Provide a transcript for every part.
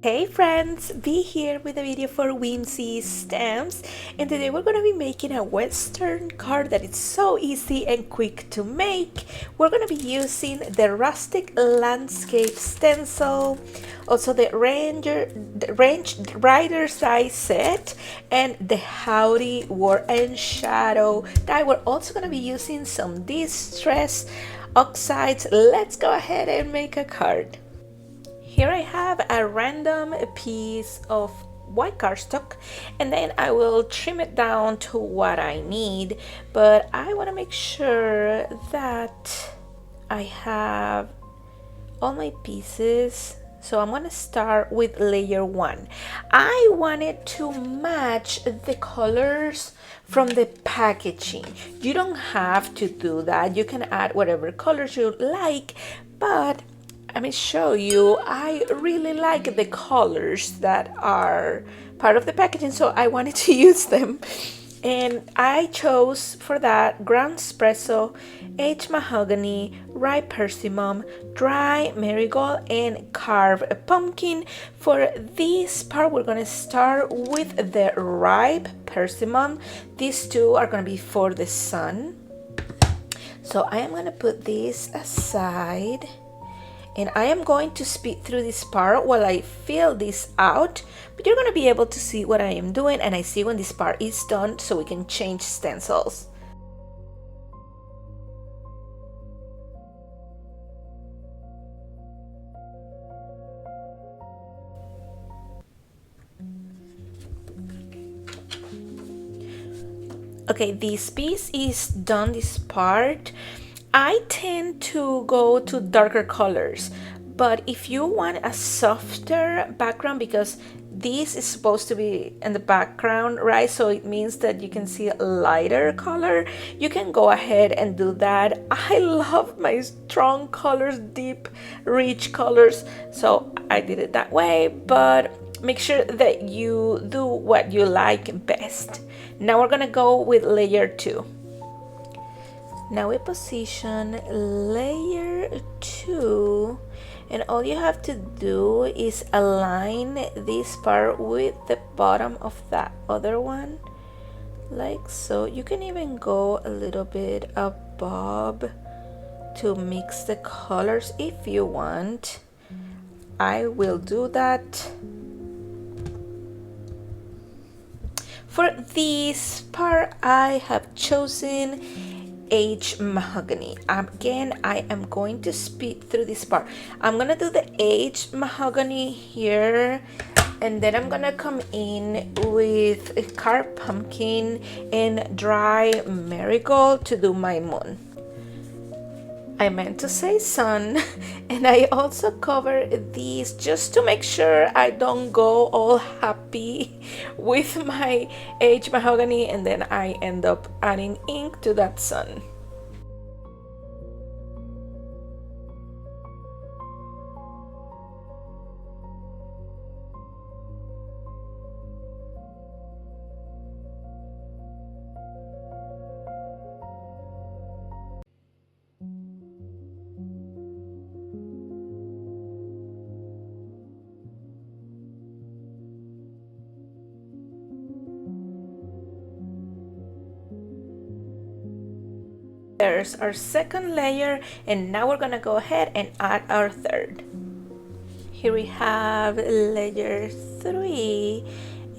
Hey friends, be here with a video for Whimsy stamps, and today we're going to be making a western card that is so easy and quick to make. We're going to be using the Rustic Landscape stencil, also the range rider size set, and the Howdy Word and shadow die. We're also going to be using some distress oxides. Let's go ahead and make a card. Here I have a random piece of white cardstock, and then I will trim it down to what I need, but I want to make sure that I have all my pieces. So I'm going to start with layer 1. I wanted to match the colors from the packaging. You don't have to do that. You can add whatever colors you like, but let me show you. I really like the colors that are part of the packaging, so I wanted to use them. And I chose for that ground espresso, aged mahogany, ripe persimmon, dry marigold, and carved pumpkin. For this part, we're gonna start with the ripe persimmon. These two are gonna be for the sun. So I am gonna put this aside, and I am going to speed through this part while I fill this out, but you're going to be able to see what I am doing, and I see when this part is done so we can change stencils. Okay, this piece is done, this part. I tend to go to darker colors, but if you want a softer background, because this is supposed to be in the background, right? So it means that you can see a lighter color. You can go ahead and do that. I love my strong colors, deep, rich colors. So I did it that way, but make sure that you do what you like best. Now we're gonna go with layer 2. Now we position layer 2, and all you have to do is align this part with the bottom of that other one, like so. You can even go a little bit above to mix the colors if you want. I will do that. For this part, I have chosen aged mahogany. Again, I am going to speed through this part. I'm gonna do the aged mahogany here, and then I'm gonna come in with a carved pumpkin and dry marigold to do my moon. I meant to say sun, and I also cover these just to make sure I don't go all happy with my aged mahogany and then I end up adding ink to that sun. There's our second layer, and now we're gonna go ahead and add our third. Here we have layer 3,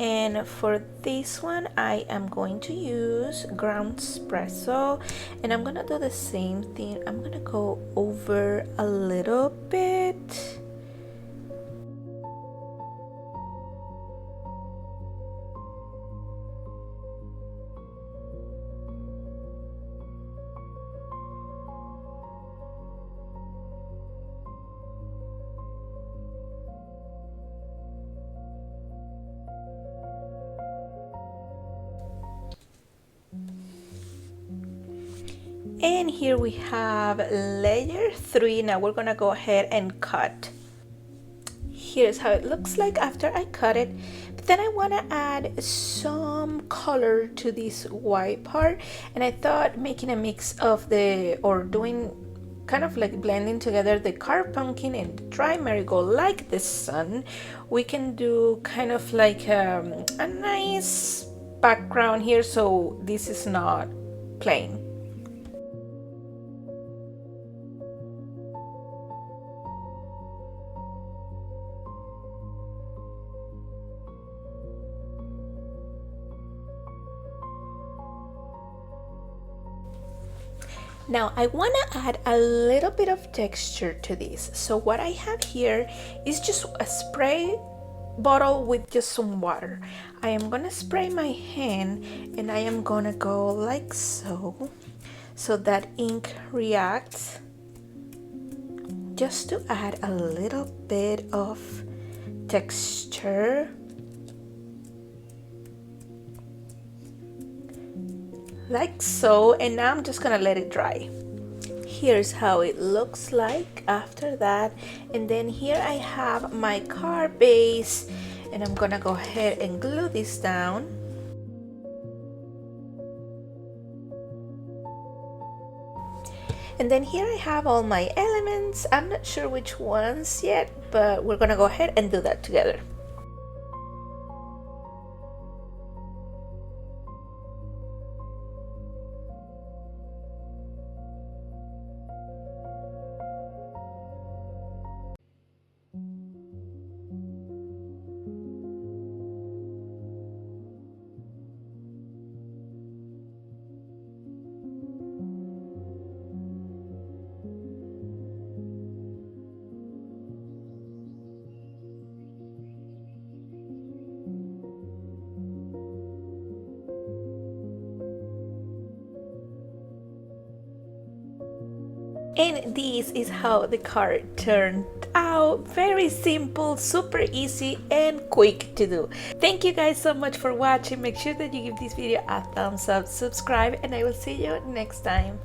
and for this one I am going to use ground espresso, and I'm gonna do the same thing. I'm gonna go over a little bit. And here we have layer 3. Now we're gonna go ahead and cut. Here's how it looks like after I cut it. But then I want to add some color to this white part, and I thought making a mix of the, or doing kind of like blending together the carved pumpkin and the dry marigold like the sun, we can do kind of like a nice background here, so this is not plain. Now I want to add a little bit of texture to this. So what I have here is just a spray bottle with just some water. I am gonna spray my hand and I am gonna go like so, so that ink reacts, just to add a little bit of texture. Like so, and now I'm just gonna let it dry. Here's how it looks like after that. And then here I have my card base, and I'm gonna go ahead and glue this down. And then here I have all my elements. I'm not sure which ones yet, but we're gonna go ahead and do that together. And this is how the card turned out. Very simple, super easy and quick to do. Thank you guys so much for watching. Make sure that you give this video a thumbs up, subscribe, and I will see you next time.